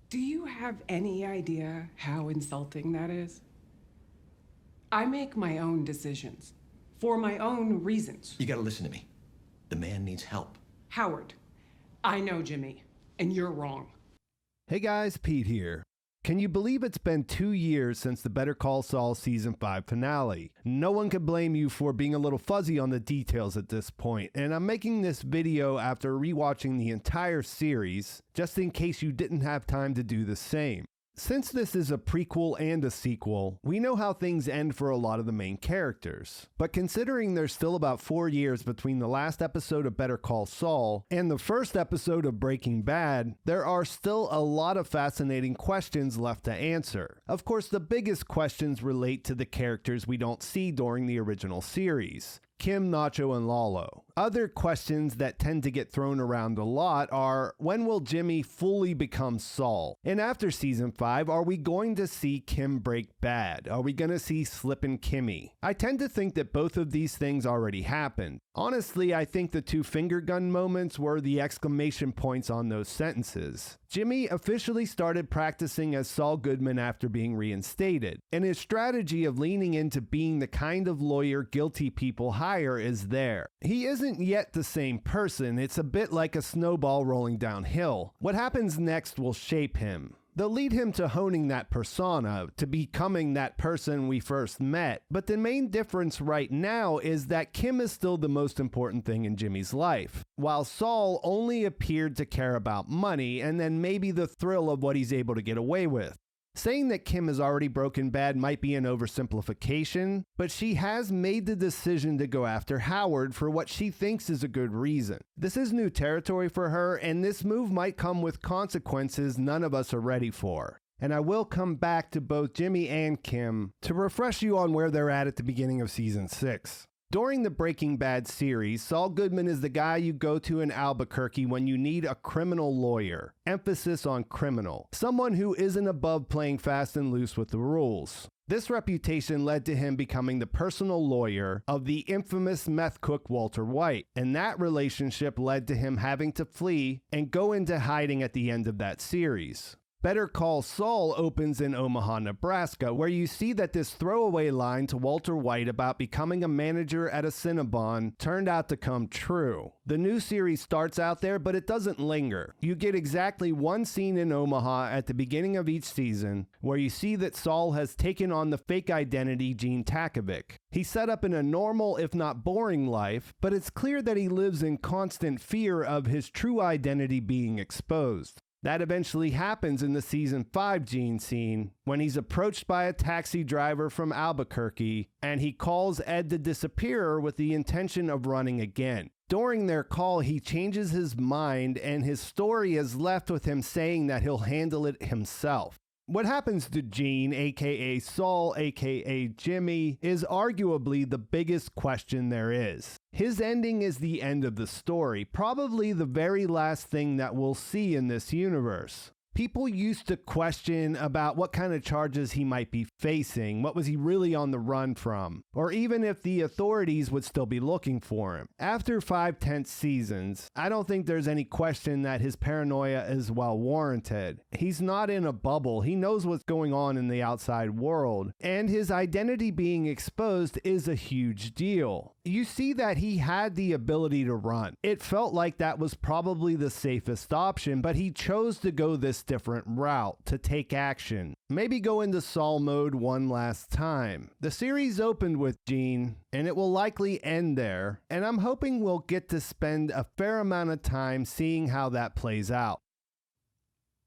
Do you have any idea how insulting that is? I make my own decisions, for my own reasons. You gotta listen to me. The man needs help. Howard, I know Jimmy, and you're wrong. Hey guys, Pete here. Can you believe it's been 2 years since the Better Call Saul Season 5 finale? No one can blame you for being a little fuzzy on the details at this point, and I'm making this video after rewatching the entire series, just in case you didn't have time to do the same. Since this is a prequel and a sequel, we know how things end for a lot of the main characters. But considering there's still about 4 years between the last episode of Better Call Saul and the first episode of Breaking Bad, there are still a lot of fascinating questions left to answer. Of course, the biggest questions relate to the characters we don't see during the original series: Kim, Nacho, and Lalo. Other questions that tend to get thrown around a lot are, when will Jimmy fully become Saul? And after Season 5, are we going to see Kim break bad? Are we going to see Slippin' Kimmy? I tend to think that both of these things already happened. Honestly, I think the 2 finger gun moments were the exclamation points on those sentences. Jimmy officially started practicing as Saul Goodman after being reinstated, and his strategy of leaning into being the kind of lawyer guilty people hire is there. He isn't yet the same person. It's a bit like a snowball rolling downhill. What happens next will shape him. They'll lead him to honing that persona, to becoming that person we first met. But the main difference right now is that Kim is still the most important thing in Jimmy's life, while Saul only appeared to care about money and then maybe the thrill of what he's able to get away with. Saying that Kim has already broken bad might be an oversimplification, but she has made the decision to go after Howard for what she thinks is a good reason. This is new territory for her, and this move might come with consequences none of us are ready for. And I will come back to both Jimmy and Kim to refresh you on where they're at the beginning of Season 6. During the Breaking Bad series, Saul Goodman is the guy you go to in Albuquerque when you need a criminal lawyer. Emphasis on criminal. Someone who isn't above playing fast and loose with the rules. This reputation led to him becoming the personal lawyer of the infamous meth cook Walter White, and that relationship led to him having to flee and go into hiding at the end of that series. Better Call Saul opens in Omaha, Nebraska, where you see that this throwaway line to Walter White about becoming a manager at a Cinnabon turned out to come true. The new series starts out there, but it doesn't linger. You get exactly one scene in Omaha at the beginning of each season where you see that Saul has taken on the fake identity Gene Takavic. He's set up in a normal, if not boring life, but it's clear that he lives in constant fear of his true identity being exposed. That eventually happens in the Season 5 Gene scene when he's approached by a taxi driver from Albuquerque and he calls Ed the Disappearer with the intention of running again. During their call, he changes his mind and his story is left with him saying that he'll handle it himself. What happens to Gene, aka Saul, aka Jimmy, is arguably the biggest question there is. His ending is the end of the story, probably the very last thing that we'll see in this universe. People used to question about what kind of charges he might be facing, what was he really on the run from, or even if the authorities would still be looking for him. After 5 tense seasons, I don't think there's any question that his paranoia is well warranted. He's not in a bubble, he knows what's going on in the outside world, and his identity being exposed is a huge deal. You see that he had the ability to run. It felt like that was probably the safest option, but he chose to go this different route, to take action. Maybe go into Saul mode one last time. The series opened with Gene, and it will likely end there, and I'm hoping we'll get to spend a fair amount of time seeing how that plays out.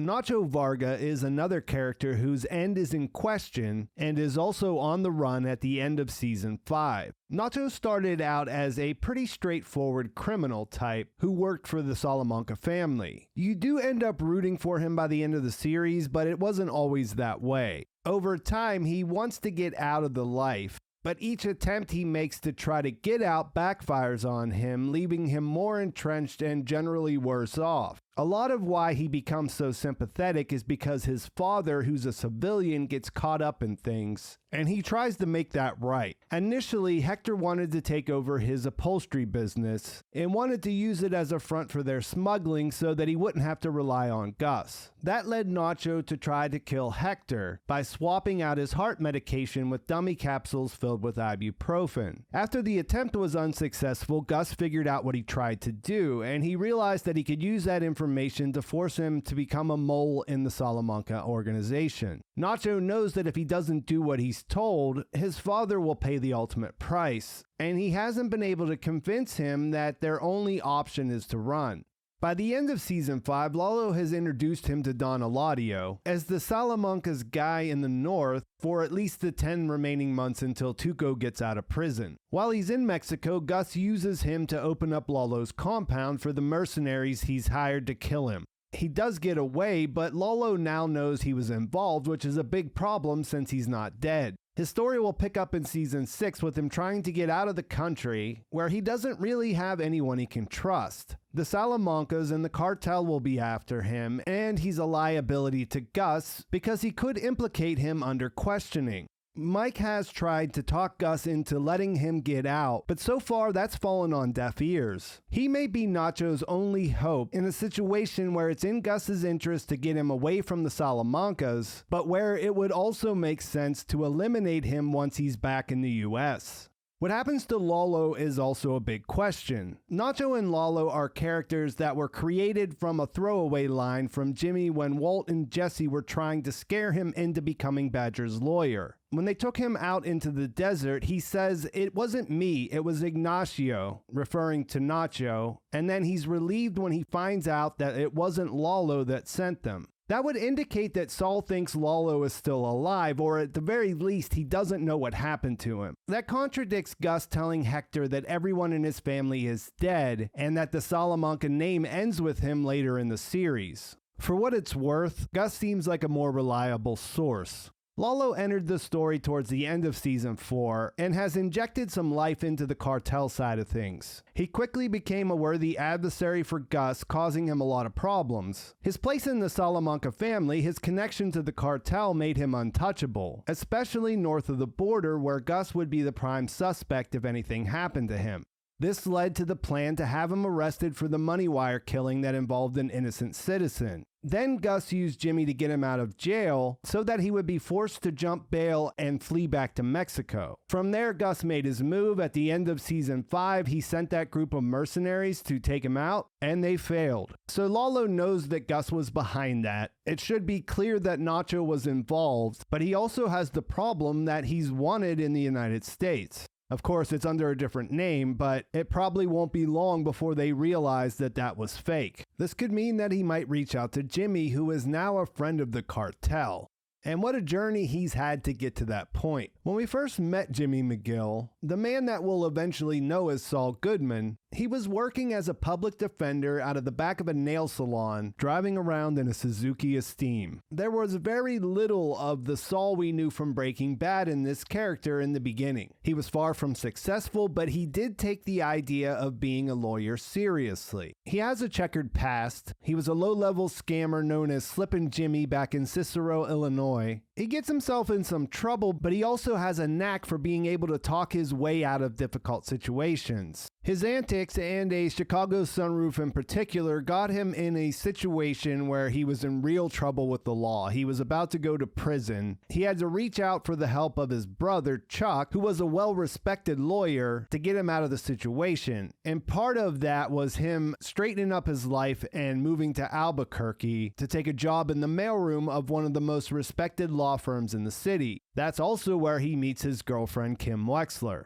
Nacho Varga is another character whose end is in question and is also on the run at the end of Season 5. Nacho started out as a pretty straightforward criminal type who worked for the Salamanca family. You do end up rooting for him by the end of the series, but it wasn't always that way. Over time, he wants to get out of the life, but each attempt he makes to try to get out backfires on him, leaving him more entrenched and generally worse off. A lot of why he becomes so sympathetic is because his father, who's a civilian, gets caught up in things, and he tries to make that right. Initially, Hector wanted to take over his upholstery business and wanted to use it as a front for their smuggling so that he wouldn't have to rely on Gus. That led Nacho to try to kill Hector by swapping out his heart medication with dummy capsules filled with ibuprofen. After the attempt was unsuccessful, Gus figured out what he tried to do, and he realized that he could use that information to force him to become a mole in the Salamanca organization. Nacho knows that if he doesn't do what he's told, his father will pay the ultimate price, and he hasn't been able to convince him that their only option is to run. By the end of Season 5, Lalo has introduced him to Don Eladio as the Salamanca's guy in the north for at least the 10 remaining months until Tuco gets out of prison. While he's in Mexico, Gus uses him to open up Lalo's compound for the mercenaries he's hired to kill him. He does get away, but Lalo now knows he was involved, which is a big problem since he's not dead. His story will pick up in Season 6 with him trying to get out of the country, where he doesn't really have anyone he can trust. The Salamancas and the cartel will be after him, and he's a liability to Gus because he could implicate him under questioning. Mike has tried to talk Gus into letting him get out, but so far that's fallen on deaf ears. He may be Nacho's only hope in a situation where it's in Gus's interest to get him away from the Salamancas, but where it would also make sense to eliminate him once he's back in the US. What happens to Lalo is also a big question. Nacho and Lalo are characters that were created from a throwaway line from Jimmy when Walt and Jesse were trying to scare him into becoming Badger's lawyer. When they took him out into the desert, he says, "It wasn't me, it was Ignacio," referring to Nacho, and then he's relieved when he finds out that it wasn't Lalo that sent them. That would indicate that Saul thinks Lalo is still alive, or at the very least, he doesn't know what happened to him. That contradicts Gus telling Hector that everyone in his family is dead, and that the Salamanca name ends with him later in the series. For what it's worth, Gus seems like a more reliable source. Lalo entered the story towards the end of Season 4 and has injected some life into the cartel side of things. He quickly became a worthy adversary for Gus, causing him a lot of problems. His place in the Salamanca family, his connection to the cartel made him untouchable, especially north of the border where Gus would be the prime suspect if anything happened to him. This led to the plan to have him arrested for the money wire killing that involved an innocent citizen. Then Gus used Jimmy to get him out of jail so that he would be forced to jump bail and flee back to Mexico. From there, Gus made his move. At the end of Season 5, he sent that group of mercenaries to take him out, and they failed. So Lalo knows that Gus was behind that. It should be clear that Nacho was involved, but he also has the problem that he's wanted in the United States. Of course, it's under a different name, but it probably won't be long before they realize that that was fake. This could mean that he might reach out to Jimmy, who is now a friend of the cartel. And what a journey he's had to get to that point. When we first met Jimmy McGill, the man that we'll eventually know as Saul Goodman, he was working as a public defender out of the back of a nail salon, driving around in a Suzuki Esteem. There was very little of the Saul we knew from Breaking Bad in this character in the beginning. He was far from successful, but he did take the idea of being a lawyer seriously. He has a checkered past. He was a low-level scammer known as Slippin' Jimmy back in Cicero, Illinois. He gets himself in some trouble, but he also has a knack for being able to talk his way out of difficult situations. His antics and a Chicago sunroof in particular got him in a situation where he was in real trouble with the law. He was about to go to prison. He had to reach out for the help of his brother, Chuck, who was a well-respected lawyer, to get him out of the situation. And part of that was him straightening up his life and moving to Albuquerque to take a job in the mailroom of one of the most respected law firms in the city. That's also where he meets his girlfriend, Kim Wexler.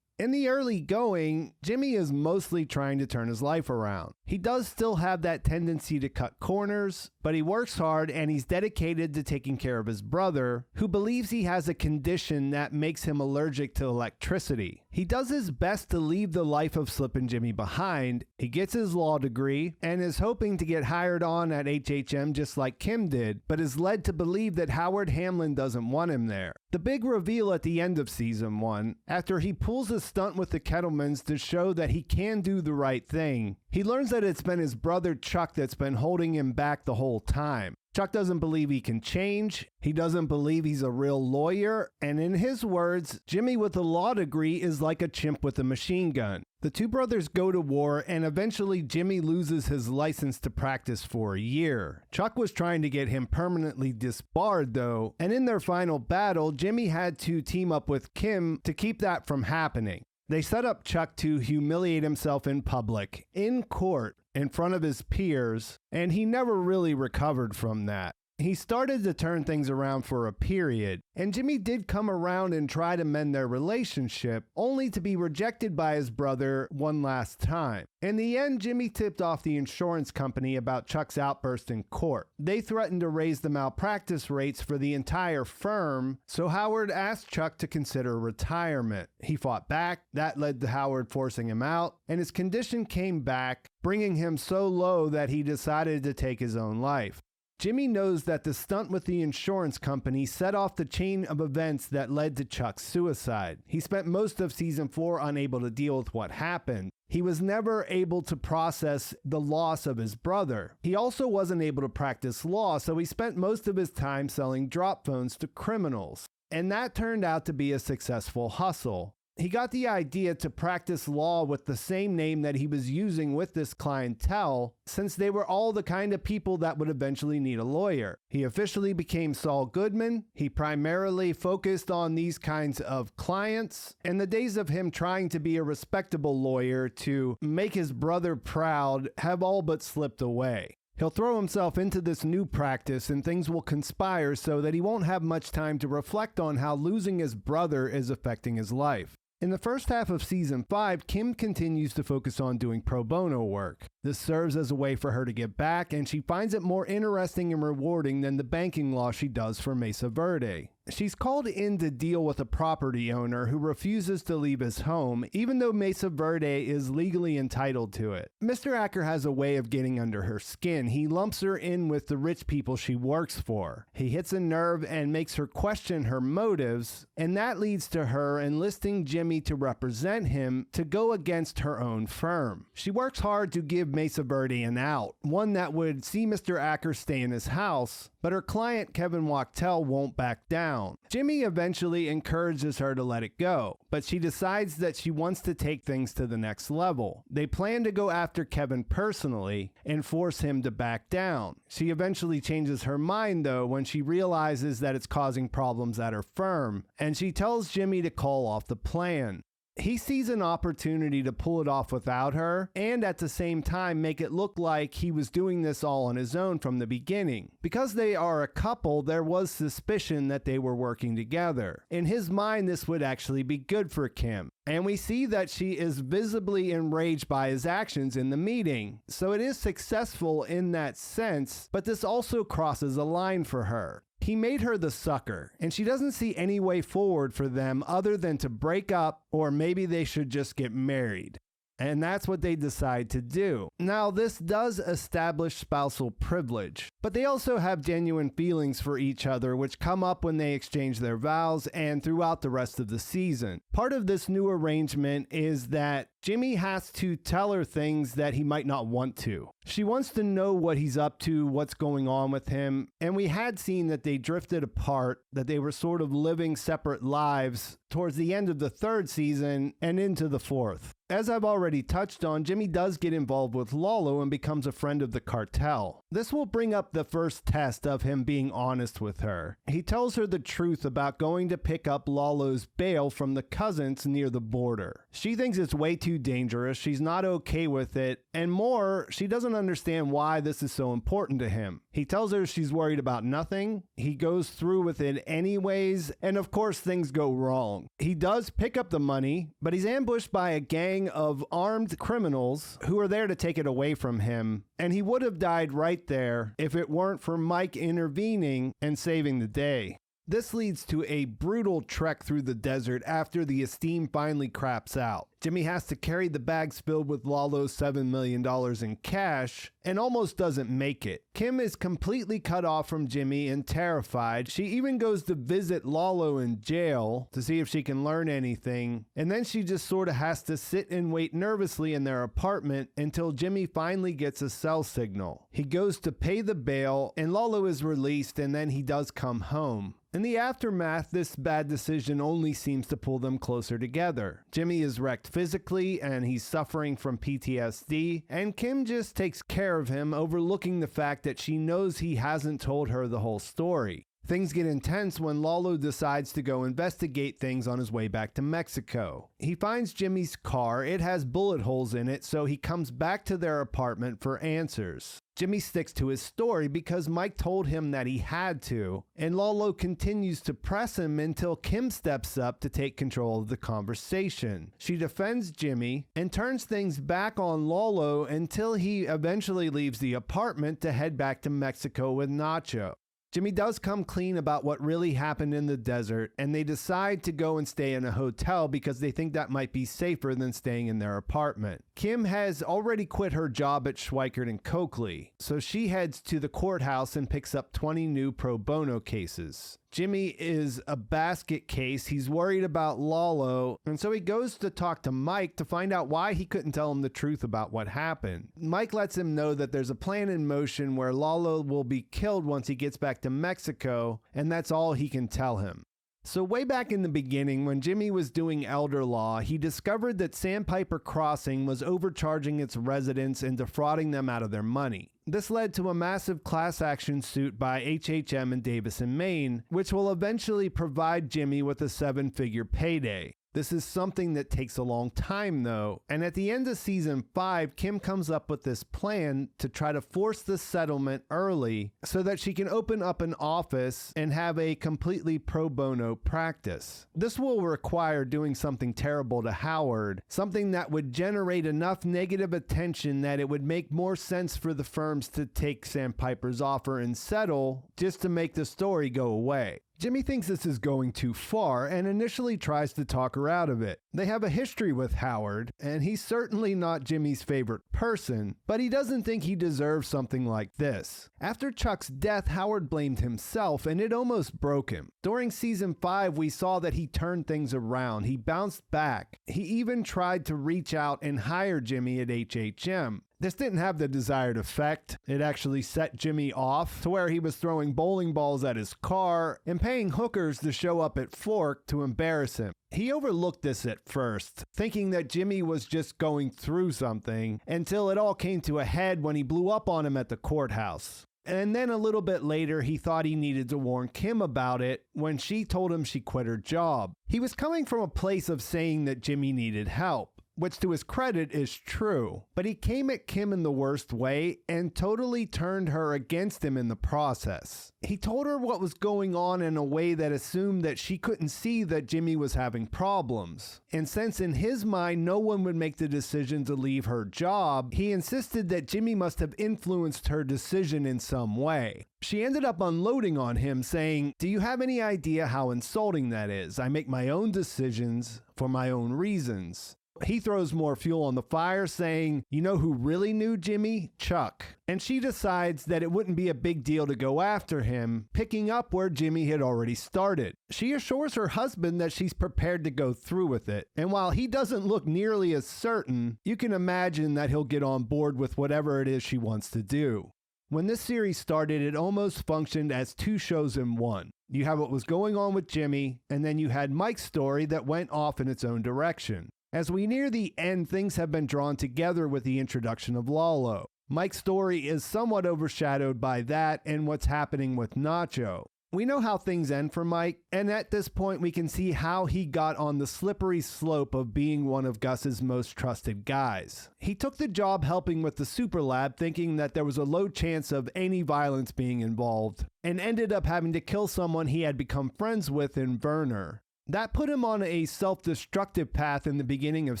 In the early going, Jimmy is mostly trying to turn his life around. He does still have that tendency to cut corners, but he works hard and he's dedicated to taking care of his brother, who believes he has a condition that makes him allergic to electricity. He does his best to leave the life of Slippin' Jimmy behind. He gets his law degree and is hoping to get hired on at HHM just like Kim did, but is led to believe that Howard Hamlin doesn't want him there. The big reveal at the end of Season 1, after he pulls a stunt with the Kettlemans to show that he can do the right thing, he learns that it's been his brother Chuck that's been holding him back the whole time. Chuck doesn't believe he can change. He doesn't believe he's a real lawyer. And in his words, Jimmy with a law degree is like a chimp with a machine gun. The two brothers go to war, and eventually Jimmy loses his license to practice for a year. Chuck was trying to get him permanently disbarred, though, and in their final battle, Jimmy had to team up with Kim to keep that from happening. They set up Chuck to humiliate himself in public, in court, in front of his peers, and he never really recovered from that. He started to turn things around for a period, and Jimmy did come around and try to mend their relationship, only to be rejected by his brother one last time. In the end, Jimmy tipped off the insurance company about Chuck's outburst in court. They threatened to raise the malpractice rates for the entire firm, so Howard asked Chuck to consider retirement. He fought back, that led to Howard forcing him out, and his condition came back, bringing him so low that he decided to take his own life. Jimmy knows that the stunt with the insurance company set off the chain of events that led to Chuck's suicide. He spent most of season 4 unable to deal with what happened. He was never able to process the loss of his brother. He also wasn't able to practice law, so he spent most of his time selling drop phones to criminals. And that turned out to be a successful hustle. He got the idea to practice law with the same name that he was using with this clientele, since they were all the kind of people that would eventually need a lawyer. He officially became Saul Goodman. He primarily focused on these kinds of clients, and the days of him trying to be a respectable lawyer to make his brother proud have all but slipped away. He'll throw himself into this new practice and things will conspire so that he won't have much time to reflect on how losing his brother is affecting his life. In the first half of season 5, Kim continues to focus on doing pro bono work. This serves as a way for her to get back, and she finds it more interesting and rewarding than the banking law she does for Mesa Verde. She's called in to deal with a property owner who refuses to leave his home, even though Mesa Verde is legally entitled to it. Mr. Acker has a way of getting under her skin. He lumps her in with the rich people she works for. He hits a nerve and makes her question her motives, and that leads to her enlisting Jimmy to represent him to go against her own firm. She works hard to give Mesa Verde an out, one that would see Mr. Acker stay in his house, but her client Kevin Wachtel won't back down. Jimmy eventually encourages her to let it go, but she decides that she wants to take things to the next level. They plan to go after Kevin personally and force him to back down. She eventually changes her mind though when she realizes that it's causing problems at her firm, and she tells Jimmy to call off the plan. He sees an opportunity to pull it off without her and at the same time make it look like he was doing this all on his own from the beginning. Because they are a couple, there was suspicion that they were working together. In his mind, this would actually be good for Kim. And we see that she is visibly enraged by his actions in the meeting. So it is successful in that sense, but this also crosses a line for her. He made her the sucker, and she doesn't see any way forward for them other than to break up, or maybe they should just get married. And that's what they decide to do. Now, this does establish spousal privilege, but they also have genuine feelings for each other, which come up when they exchange their vows and throughout the rest of the season. Part of this new arrangement is that Jimmy has to tell her things that he might not want to. She wants to know what he's up to, what's going on with him, and we had seen that they drifted apart, that they were sort of living separate lives towards the end of the 3rd season and into the 4th. As I've already touched on, Jimmy does get involved with Lalo and becomes a friend of the cartel. This will bring up the first test of him being honest with her. He tells her the truth about going to pick up Lalo's bail from the cousins near the border. She thinks it's way too dangerous, she's not okay with it, and more, she doesn't understand why this is so important to him. He tells her she's worried about nothing, he goes through with it anyways, and of course things go wrong. He does pick up the money, but he's ambushed by a gang of armed criminals who are there to take it away from him, and he would have died right there if it weren't for Mike intervening and saving the day. This leads to a brutal trek through the desert after the esteem finally craps out. Jimmy has to carry the bags filled with Lalo's $7 million in cash and almost doesn't make it. Kim is completely cut off from Jimmy and terrified. She even goes to visit Lalo in jail to see if she can learn anything, and then she just sort of has to sit and wait nervously in their apartment until Jimmy finally gets a cell signal. He goes to pay the bail and Lalo is released, and then he does come home. In the aftermath, this bad decision only seems to pull them closer together. Jimmy is wrecked physically and he's suffering from PTSD, and Kim just takes care of him, overlooking the fact that she knows he hasn't told her the whole story. Things get intense when Lalo decides to go investigate things on his way back to Mexico. He finds Jimmy's car. It has bullet holes in it, so he comes back to their apartment for answers. Jimmy sticks to his story because Mike told him that he had to, and Lalo continues to press him until Kim steps up to take control of the conversation. She defends Jimmy and turns things back on Lalo until he eventually leaves the apartment to head back to Mexico with Nacho. Jimmy does come clean about what really happened in the desert, and they decide to go and stay in a hotel because they think that might be safer than staying in their apartment. Kim has already quit her job at Schweikert & Coakley, so she heads to the courthouse and picks up 20 new pro bono cases. Jimmy is a basket case. He's worried about Lalo, and so he goes to talk to Mike to find out why he couldn't tell him the truth about what happened. Mike lets him know that there's a plan in motion where Lalo will be killed once he gets back to Mexico, and that's all he can tell him. So way back in the beginning, when Jimmy was doing elder law, he discovered that Sandpiper Crossing was overcharging its residents and defrauding them out of their money. This led to a massive class action suit by HHM and Davis and Maine, which will eventually provide Jimmy with a 7-figure payday. This is something that takes a long time though, and at the end of season 5, Kim comes up with this plan to try to force the settlement early so that she can open up an office and have a completely pro bono practice. This will require doing something terrible to Howard, something that would generate enough negative attention that it would make more sense for the firms to take Sandpiper's offer and settle just to make the story go away. Jimmy thinks this is going too far and initially tries to talk her out of it. They have a history with Howard, and he's certainly not Jimmy's favorite person, but he doesn't think he deserves something like this. After Chuck's death, Howard blamed himself, and it almost broke him. During season 5, we saw that he turned things around. He bounced back. He even tried to reach out and hire Jimmy at HHM. This didn't have the desired effect. It actually set Jimmy off to where he was throwing bowling balls at his car and paying hookers to show up at Fork to embarrass him. He overlooked this at first, thinking that Jimmy was just going through something, until it all came to a head when he blew up on him at the courthouse. And then a little bit later, he thought he needed to warn Kim about it when she told him she quit her job. He was coming from a place of saying that Jimmy needed help, which to his credit is true, but he came at Kim in the worst way and totally turned her against him in the process. He told her what was going on in a way that assumed that she couldn't see that Jimmy was having problems. And since in his mind no one would make the decision to leave her job, he insisted that Jimmy must have influenced her decision in some way. She ended up unloading on him, saying, "Do you have any idea how insulting that is? I make my own decisions for my own reasons." He throws more fuel on the fire, saying, "You know who really knew Jimmy? Chuck." And she decides that it wouldn't be a big deal to go after him, picking up where Jimmy had already started. She assures her husband that she's prepared to go through with it. And while he doesn't look nearly as certain, you can imagine that he'll get on board with whatever it is she wants to do. When this series started, it almost functioned as 2 shows in one. You have what was going on with Jimmy, and then you had Mike's story that went off in its own direction. As we near the end, things have been drawn together with the introduction of Lalo. Mike's story is somewhat overshadowed by that and what's happening with Nacho. We know how things end for Mike, and at this point we can see how he got on the slippery slope of being one of Gus's most trusted guys. He took the job helping with the super lab thinking that there was a low chance of any violence being involved, and ended up having to kill someone he had become friends with in Werner. That put him on a self-destructive path in the beginning of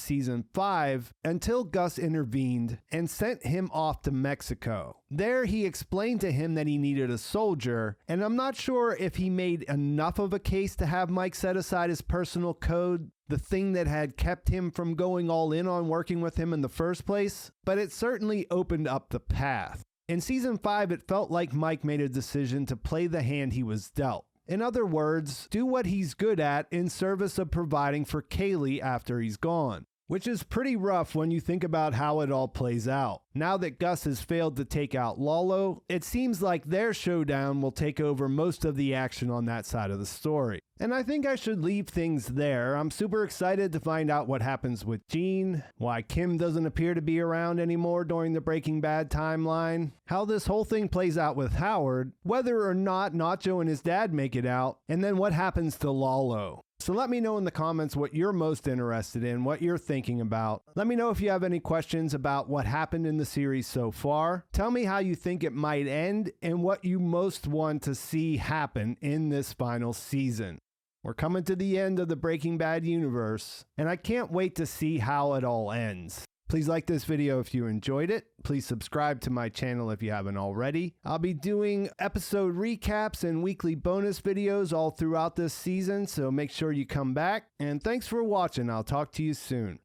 season 5 until Gus intervened and sent him off to Mexico. There he explained to him that he needed a soldier, and I'm not sure if he made enough of a case to have Mike set aside his personal code, the thing that had kept him from going all in on working with him in the first place, but it certainly opened up the path. In season 5, it felt like Mike made a decision to play the hand he was dealt. In other words, do what he's good at in service of providing for Kaylee after he's gone. Which is pretty rough when you think about how it all plays out. Now that Gus has failed to take out Lalo, it seems like their showdown will take over most of the action on that side of the story. And I think I should leave things there. I'm super excited to find out what happens with Gene, why Kim doesn't appear to be around anymore during the Breaking Bad timeline, how this whole thing plays out with Howard, whether or not Nacho and his dad make it out, and then what happens to Lalo. So let me know in the comments what you're most interested in, what you're thinking about. Let me know if you have any questions about what happened in the series so far. Tell me how you think it might end and what you most want to see happen in this final season. We're coming to the end of the Breaking Bad universe, and I can't wait to see how it all ends. Please like this video if you enjoyed it. Please subscribe to my channel if you haven't already. I'll be doing episode recaps and weekly bonus videos all throughout this season, so make sure you come back. And thanks for watching. I'll talk to you soon.